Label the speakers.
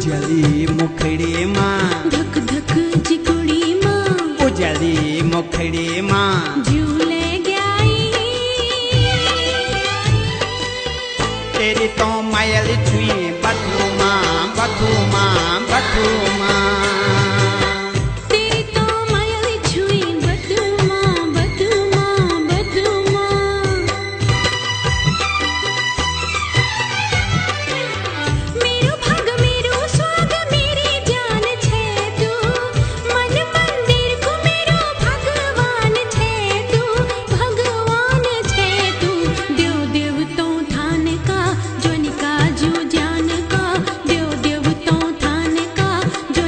Speaker 1: उजली मुखड़ी माँ
Speaker 2: धक धक चिकुड़ी माँ
Speaker 1: उजली मुखड़ी माँ
Speaker 2: झूले गई
Speaker 1: तेरी तो मायल छुए बथू माँ बथू माँ बथू माँ